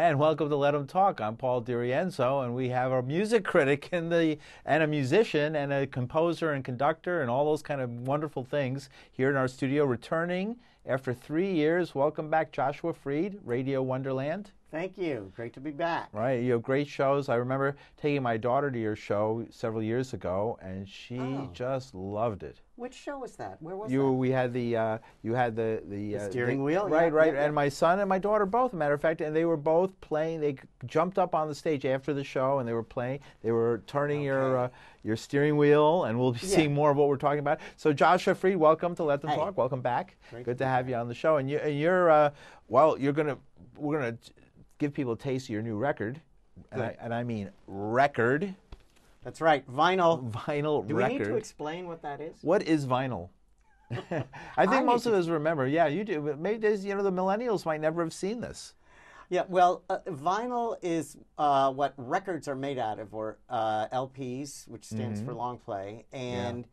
And welcome to Let 'Em Talk. I'm Paul DiRienzo, and we have a music critic and a musician and a composer and conductor and all those kind of wonderful things here in our studio, returning after 3 years. Welcome back, Joshua Freed, Radio Wonderland. Thank you. Great to be back. Right, you have great shows. I remember taking my daughter to your show several years ago, and she just loved it. Which show was that? Where was that? We had the steering wheel. Right, yeah, and my son and my daughter both, as a matter of fact, and they were both playing. They jumped up on the stage after the show, and they were playing. They were turning your steering wheel, and we'll be seeing more of what we're talking about. So, Joshua Freed, welcome to Let Them Talk. Welcome back. Good to have you on the show. And we're gonna give people a taste of your new record, and I mean record. That's right, vinyl. Vinyl record. Do we need to explain what that is? What is vinyl? I think most of us remember. Yeah, you do. But maybe the millennials might never have seen this. Yeah, well, vinyl is what records are made out of, or LPs, which stands for long play, and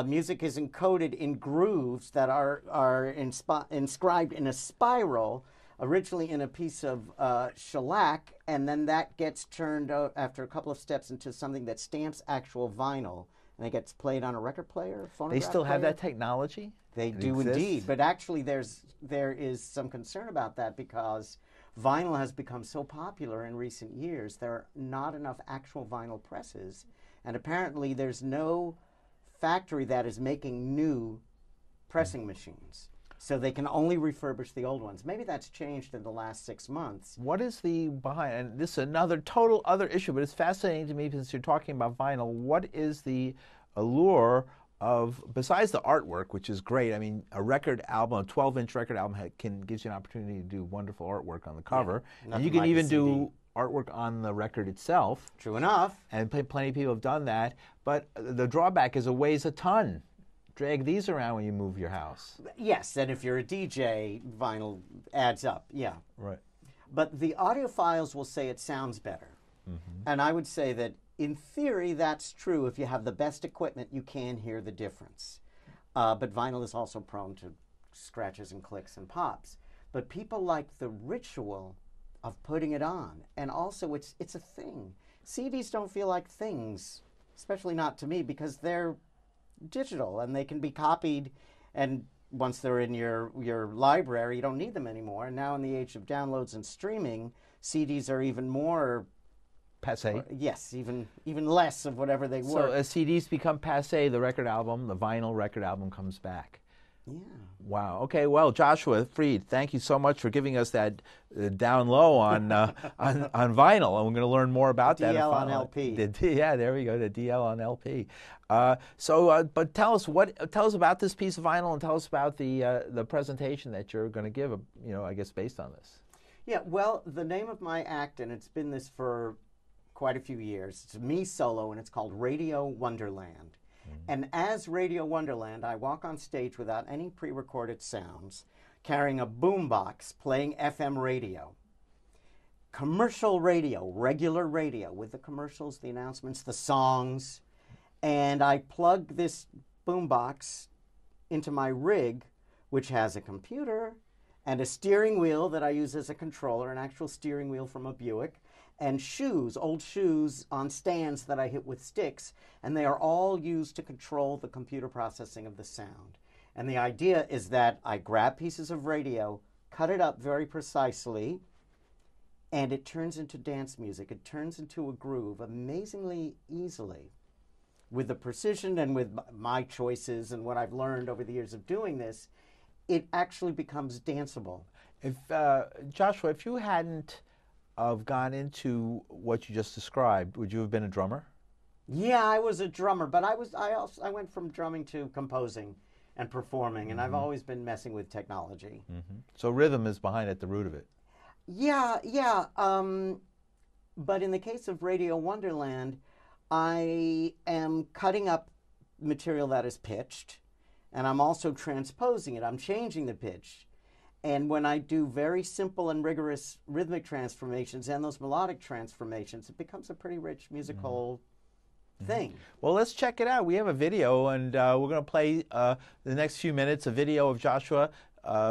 music is encoded in grooves that are inscribed in a spiral, originally in a piece of shellac, and then that gets turned out after a couple of steps into something that stamps actual vinyl, and it gets played on a record player, phonograph They still have player. that technology? They do indeed, but actually there is some concern about that because vinyl has become so popular in recent years. There are not enough actual vinyl presses, and apparently there's no factory that is making new pressing machines. So they can only refurbish the old ones. Maybe that's changed in the last 6 months. What is the behind? And this is another total other issue, but it's fascinating to me since you're talking about vinyl. What is the allure of, besides the artwork, which is great? I mean, a record album, a 12-inch record album, gives you an opportunity to do wonderful artwork on the cover, and you can even do artwork on the record itself. True enough. And plenty of people have done that. But the drawback is it weighs a ton. Drag these around when you move your house. Yes, and if you're a DJ, vinyl adds up, yeah. Right. But the audiophiles will say it sounds better. And I would say that in theory that's true. If you have the best equipment, you can hear the difference. But vinyl is also prone to scratches and clicks and pops. But people like the ritual of putting it on. And also it's a thing. CDs don't feel like things, especially not to me, because they're digital and they can be copied, and once they're in your library you don't need them anymore. And now in the age of downloads and streaming, CDs are even more passé. Yes, even less of whatever they were. So as CDs become passé, the vinyl record album comes back. Yeah. Wow. Okay. Well, Joshua Freed, thank you so much for giving us that down low on vinyl, and we're going to learn more about that. DL on LP. Yeah, there we go. The DL on LP. But tell us about this piece of vinyl, and tell us about the presentation that you're going to give. I guess based on this. Yeah. Well, the name of my act, and it's been this for quite a few years. It's me solo, and it's called Radio Wonderland. And as Radio Wonderland, I walk on stage without any pre-recorded sounds, carrying a boombox playing FM radio. Commercial radio, regular radio, with the commercials, the announcements, the songs. And I plug this boombox into my rig, which has a computer and a steering wheel that I use as a controller, an actual steering wheel from a Buick, and old shoes on stands that I hit with sticks, and they are all used to control the computer processing of the sound. And the idea is that I grab pieces of radio, cut it up very precisely, and it turns into dance music. It turns into a groove amazingly easily. With the precision and with my choices and what I've learned over the years of doing this, it actually becomes danceable. Joshua, if you hadn't gone into what you just described, would you have been a drummer? Yeah, I was a drummer, but I went from drumming to composing and performing, and I've always been messing with technology. So rhythm is at the root of it. Yeah. But in the case of Radio Wonderland, I am cutting up material that is pitched, and I'm also transposing it. I'm changing the pitch. And when I do very simple and rigorous rhythmic transformations and those melodic transformations, it becomes a pretty rich musical thing. Well, let's check it out. We have a video, and we're going to play the next few minutes, a video of Joshua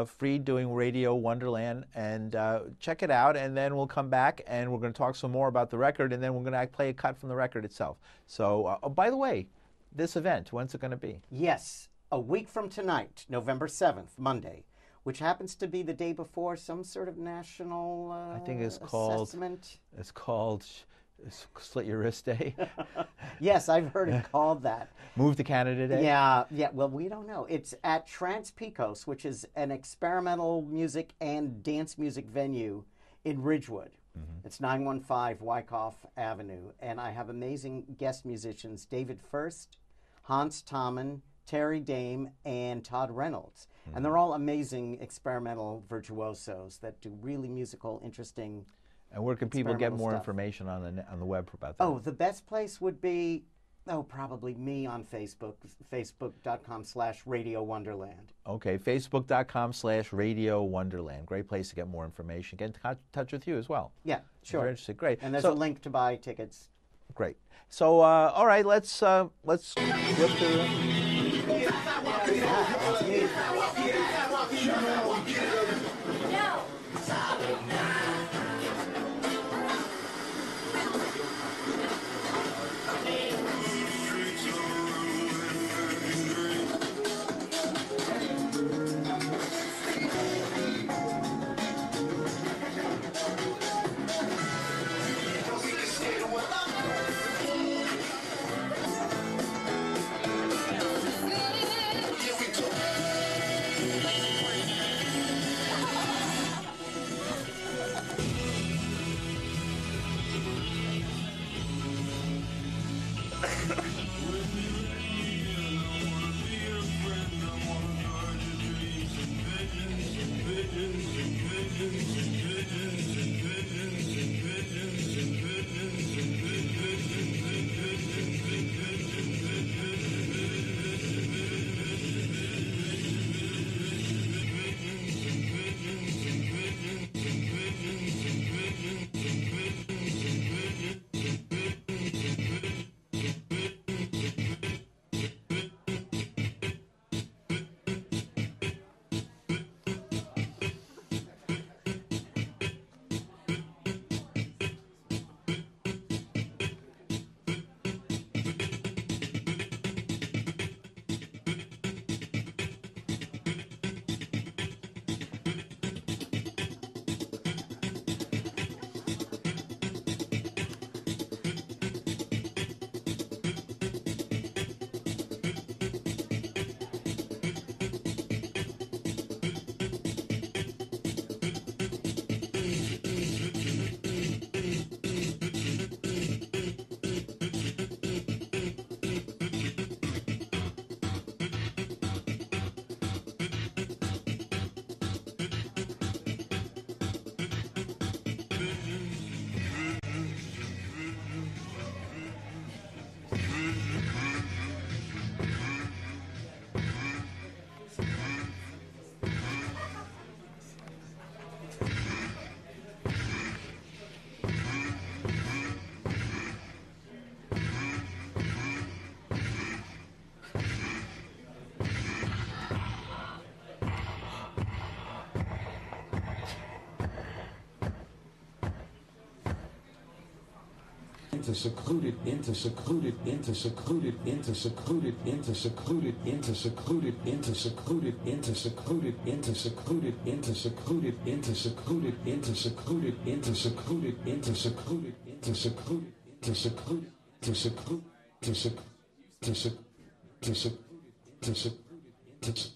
Freed doing Radio Wonderland, and check it out, and then we'll come back and we're going to talk some more about the record, and then we're going to play a cut from the record itself. So, oh, by the way, this event, when's it going to be? Yes, a week from tonight, November 7th, Monday, which happens to be the day before some sort of national I think it's called assessment. It's called Slit Your Wrist Day. Yes, I've heard it called that. Move to Canada Day. Yeah. Well, we don't know. It's at Trans Picos, which is an experimental music and dance music venue in Ridgewood. Mm-hmm. It's 915 Wyckoff Avenue, and I have amazing guest musicians: David First, Hans Tommen, Terry Dame, and Todd Reynolds. Mm-hmm. And they're all amazing experimental virtuosos that do really musical, interesting. And where can people get more information on the web about that? Oh, the best place would be, probably me on Facebook, facebook.com/Radio Wonderland. Okay, facebook.com/Radio Wonderland. Great place to get more information. Get in touch with you as well. Yeah, sure. Very interesting. Great. And there's a link to buy tickets. Great. So, all right, let's flip the. Secluded, into secluded, into secluded, into secluded, into secluded, into secluded, into secluded, into secluded, into secluded, into secluded, into secluded, into secluded, into secluded, into secluded, into secluded, into secluded, to secluded, to secluded, to secluded, to secluded, to secluded, to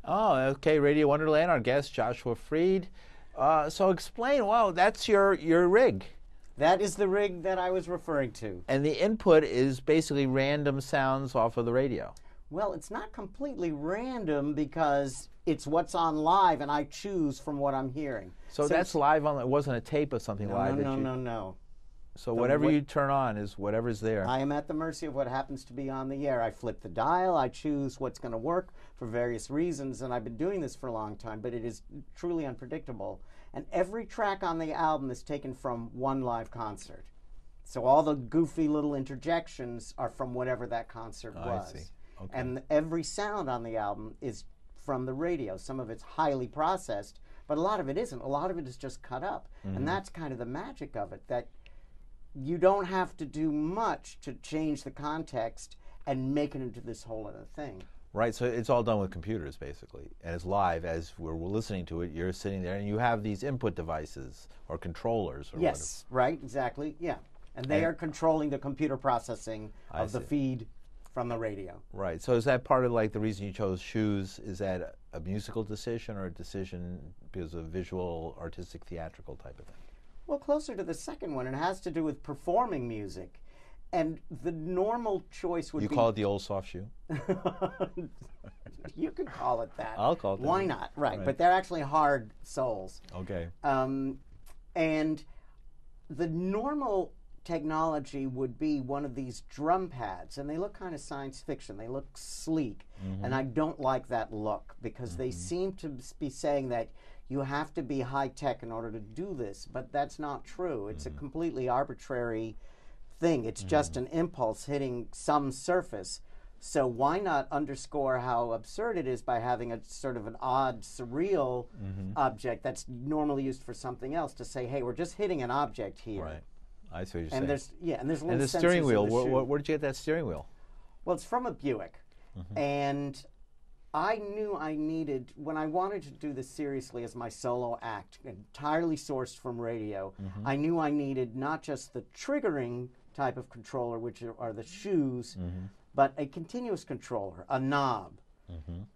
Oh, okay. Radio Wonderland, our guest, Joshua Freed. So explain, wow, that's your rig. That is the rig that I was referring to. And the input is basically random sounds off of the radio. Well, it's not completely random because it's what's on live, and I choose from what I'm hearing. So that's live on, it wasn't a tape of something live? No. So whatever you turn on is whatever's there. I am at the mercy of what happens to be on the air. I flip the dial, I choose what's going to work for various reasons, and I've been doing this for a long time, but it is truly unpredictable. And every track on the album is taken from one live concert. So all the goofy little interjections are from whatever that concert was. I see. Okay. And every sound on the album is from the radio. Some of it's highly processed, but a lot of it isn't. A lot of it is just cut up. Mm-hmm. And that's kind of the magic of it, that you don't have to do much to change the context and make it into this whole other thing. Right, so it's all done with computers, basically, and it's live as we're listening to it. You're sitting there, and you have these input devices or controllers or yes, whatever. Right, exactly, yeah. And they are controlling the computer processing of the feed from the radio. Right, so is that part of like the reason you chose shoes? Is that a musical decision or a decision because of visual, artistic, theatrical type of thing? Well, closer to the second one. It has to do with performing music. And the normal choice would be... You call it the old soft shoe? You could call it that. I'll call it that. Why not? Right. But they're actually hard soles. Okay. And the normal technology would be one of these drum pads, and they look kind of science fiction. They look sleek. Mm-hmm. And I don't like that look because they seem to be saying that you have to be high-tech in order to do this, but that's not true. It's a completely arbitrary thing. It's just an impulse hitting some surface. So why not underscore how absurd it is by having a sort of an odd, surreal object that's normally used for something else to say, hey, we're just hitting an object here. Right. I see what you're saying. And there's little and the steering wheel, where did you get that steering wheel? Well, it's from a Buick. And I knew I needed, when I wanted to do this seriously as my solo act, entirely sourced from radio, I knew I needed not just the triggering type of controller, which are the shoes, but a continuous controller, a knob,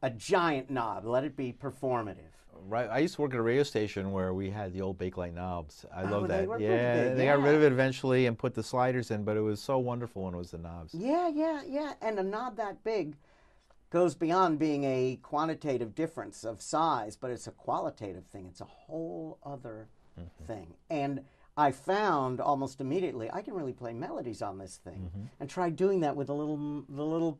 a giant knob. Let it be performative. Right. I used to work at a radio station where we had the old Bakelite knobs. I love that. They were pretty big, they got rid of it eventually and put the sliders in, but it was so wonderful when it was the knobs. Yeah. And a knob that big goes beyond being a quantitative difference of size, but it's a qualitative thing. It's a whole other thing. And I found almost immediately I can really play melodies on this thing, and try doing that with the little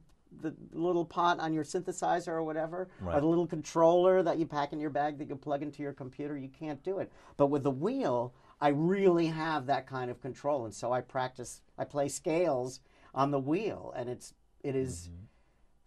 pot on your synthesizer or whatever, or the little controller that you pack in your bag that you plug into your computer. You can't do it. But with the wheel, I really have that kind of control, and so I play scales on the wheel, and it is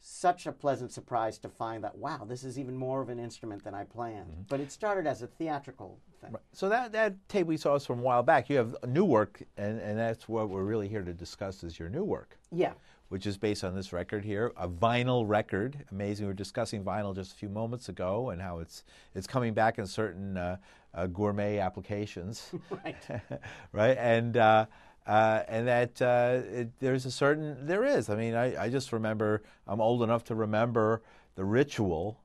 such a pleasant surprise to find that, wow, this is even more of an instrument than I planned. But it started as a theatrical thing. Right. So that tape we saw is from a while back. You have new work, and that's what we're really here to discuss is your new work. Yeah. Which is based on this record here, a vinyl record. Amazing. We were discussing vinyl just a few moments ago and how it's coming back in certain gourmet applications. Right. Right? And that there is. I mean, I just remember, I'm old enough to remember the ritual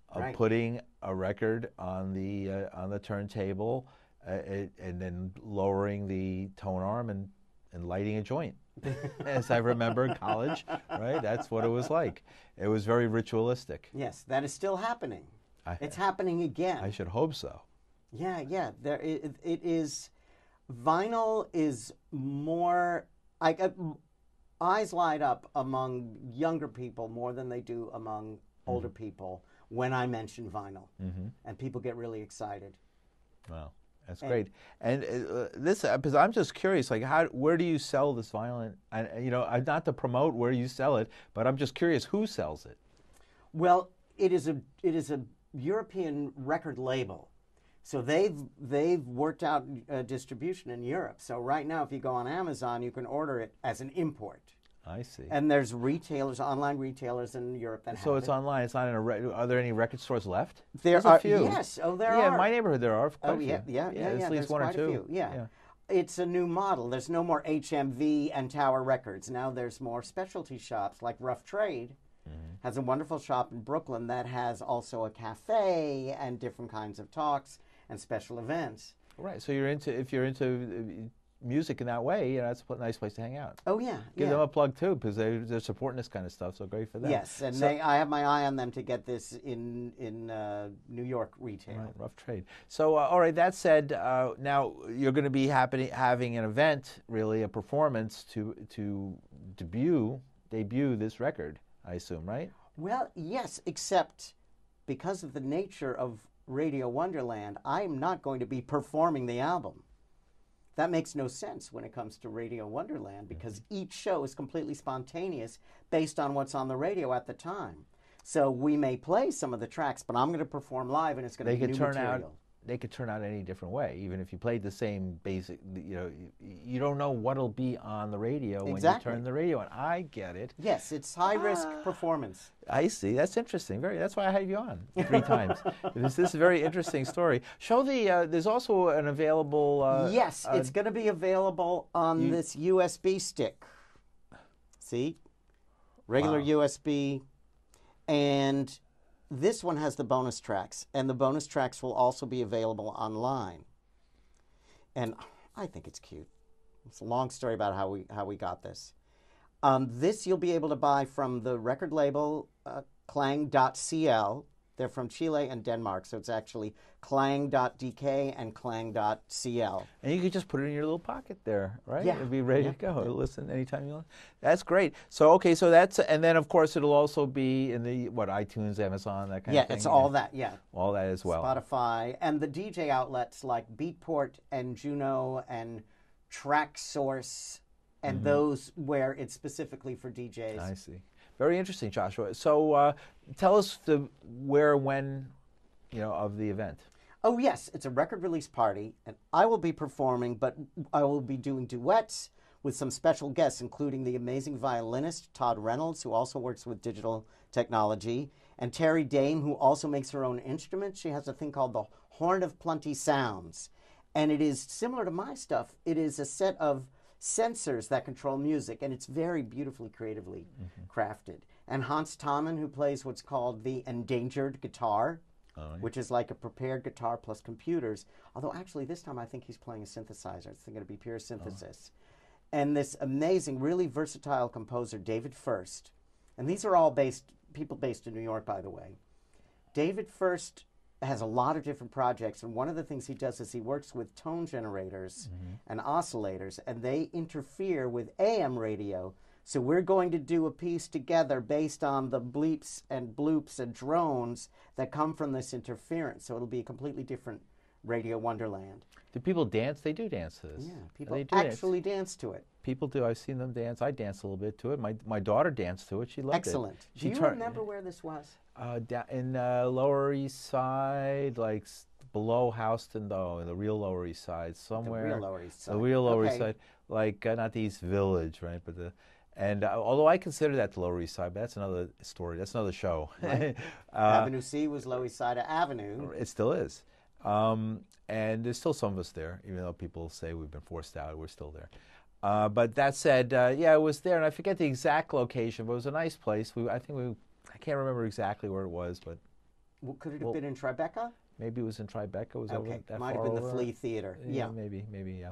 of putting a record on the turntable and then lowering the tone arm and lighting a joint. as I remember college, right? That's what it was like. It was very ritualistic. Yes, that is still happening. It's happening again. I should hope so. Yeah, yeah. It is. Vinyl is more. Eyes light up among younger people more than they do among older people when I mention vinyl, and people get really excited. Wow, that's great. And because I'm just curious, like, where do you sell this vinyl? And not to promote where you sell it, but I'm just curious who sells it. Well, it is a European record label. So they've worked out distribution in Europe. So right now, if you go on Amazon, you can order it as an import. I see. And there's retailers, online retailers in Europe that have it. So it's online. It's not in are there any record stores left? There's a few. Yes. Oh, there are. Yeah, in my neighborhood there are. Oh, yeah. There's at least one or quite two. A few. Yeah. It's a new model. There's no more HMV and Tower Records. Now there's more specialty shops like Rough Trade. Has a wonderful shop in Brooklyn that has also a cafe and different kinds of talks and special events. Right. So if you're into music in that way, that's a nice place to hang out. Oh yeah. Give them a plug too, because they're supporting this kind of stuff. So great for them. Yes, and I have my eye on them to get this in New York retail. Right, Rough Trade. So all right. That said, now you're going to be having an event, really a performance to debut this record, I assume, right? Well, yes, except because of the nature of Radio Wonderland, I'm not going to be performing the album. That makes no sense when it comes to Radio Wonderland because each show is completely spontaneous based on what's on the radio at the time. So we may play some of the tracks, but I'm going to perform live and it's going to be new material. They could turn out any different way, even if you played the same basic, you don't know what'll be on the radio when you turn the radio on. I get it. Yes, it's high-risk performance. I see. That's interesting. That's why I had you on 3 times. This is a very interesting story. Show there's also an available... yes, it's going to be available on this USB stick. See? Regular USB. And... this one has the bonus tracks, and the bonus tracks will also be available online. And I think it's cute. It's a long story about how we got this. This you'll be able to buy from the record label Klang.cl. They're from Chile and Denmark, so it's actually Klang.dk and Klang.cl. And you could just put it in your little pocket there, right? Yeah. It'd be ready to go. Listen anytime you want. That's great. So, okay, so and then, of course, it'll also be in the, iTunes, Amazon, that kind of thing? Yeah, it's all that, yeah. All that as well. Spotify, and the DJ outlets like Beatport and Juno and TrackSource, and those where it's specifically for DJs. I see. Very interesting, Joshua. So tell us the where, when, of the event. Oh, yes. It's a record release party, and I will be performing, but I will be doing duets with some special guests, including the amazing violinist Todd Reynolds, who also works with digital technology, and Terry Dame, who also makes her own instruments. She has a thing called the Horn of Plenty Sounds, and it is similar to my stuff. It is a set of sensors that control music, and it's very beautifully, creatively crafted. And Hans Tammen, who plays what's called the endangered guitar, which is like a prepared guitar plus computers. Although actually this time I think he's playing a synthesizer. It's going to be pure synthesis. And this amazing, really versatile composer, David First. And these are all people based in New York, by the way. David First has a lot of different projects, and one of the things he does is he works with tone generators and oscillators, and they interfere with AM radio. So we're going to do a piece together based on the bleeps and bloops and drones that come from this interference. So it'll be a completely different Radio Wonderland. Do people dance? They do dance to this. Yeah, people actually dance to it. People do. I've seen them dance. I danced a little bit to it. My daughter danced to it. She loved it. Excellent. Do you remember where this was? In Lower East Side, like below Houston, though, in the real Lower East Side, somewhere. The real Lower East Side. The real Lower East Side, like not the East Village, right? But although I consider that the Lower East Side, but that's another story. That's another show. Right. Avenue C was Lower East Side Avenue. It still is. And there's still some of us there, even though people say we've been forced out. We're still there. But that said, it was there, and I forget the exact location, but it was a nice place. I can't remember exactly where it was, but could it have been in Tribeca? Maybe it was in Tribeca. Was okay, over that might far have been over? the Flea Theater. Yeah, maybe, yeah.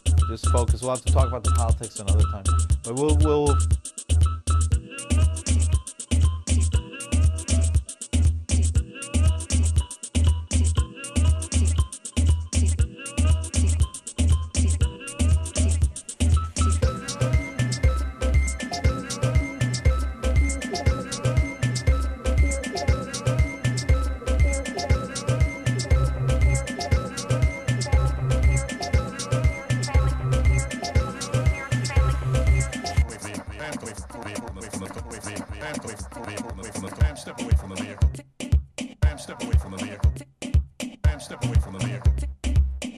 just focus. We'll have to talk about the politics another time. But we'll Step away from the vehicle. Bam, step away from the vehicle. Bam, step away from the vehicle.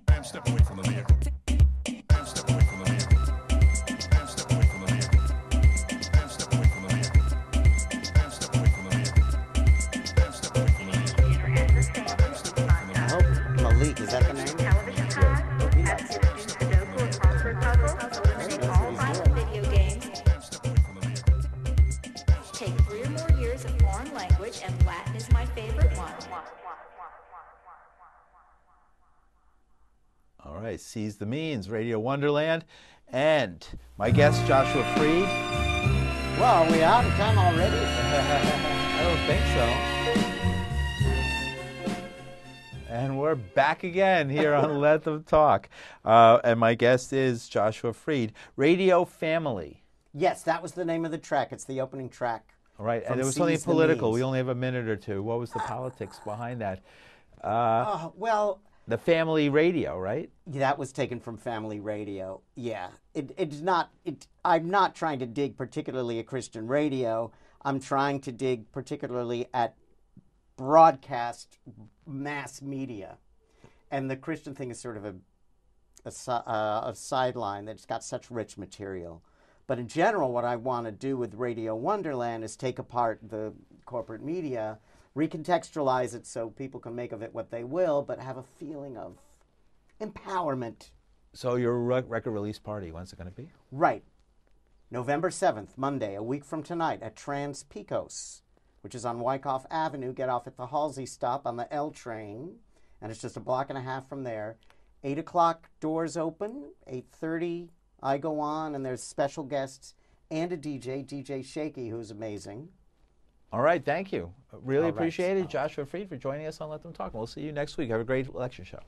Bam, step away from the vehicle. Bam, step away from the vehicle. Bam, step away from the vehicle. Bam, step away from the vehicle. Bam, step away from the vehicle. Bam, step away from the vehicle. I hope Malik, is that the name? Television time, as introduced Sudoku or crossword puzzles, eliminate all violent video games, take 3 or more years of foreign language, and Latin is my favorite one. All right, Seize the Means, Radio Wonderland, and my guest Joshua Freed. Well, are we out of time already? I don't think so. And we're back again here on Let Them Talk. And my guest is Joshua Freed. Radio Family. Yes, that was the name of the track. It's the opening track. All right, From and it was something Seize the political. Means. We only have a minute or two. What was the politics behind that? Well, The family radio, right? that was taken from Family Radio. Yeah, it's not. I'm not trying to dig particularly at Christian radio. I'm trying to dig particularly at broadcast mass media, and the Christian thing is sort of a sideline that's got such rich material. But in general, what I want to do with Radio Wonderland is take apart the corporate media, recontextualize it so people can make of it what they will, but have a feeling of empowerment. So your record release party, when's it going to be? Right. November 7th, Monday, a week from tonight, at Trans Pecos, which is on Wyckoff Avenue. Get off at the Halsey stop on the L train, and it's just a block and a half from there. 8 o'clock, doors open. 8:30, I go on, and there's special guests and a DJ Shaky, who's amazing. All right, thank you. Really All right. appreciate it. Joshua Freed for joining us on Let Them Talk. We'll see you next week. Have a great lecture show.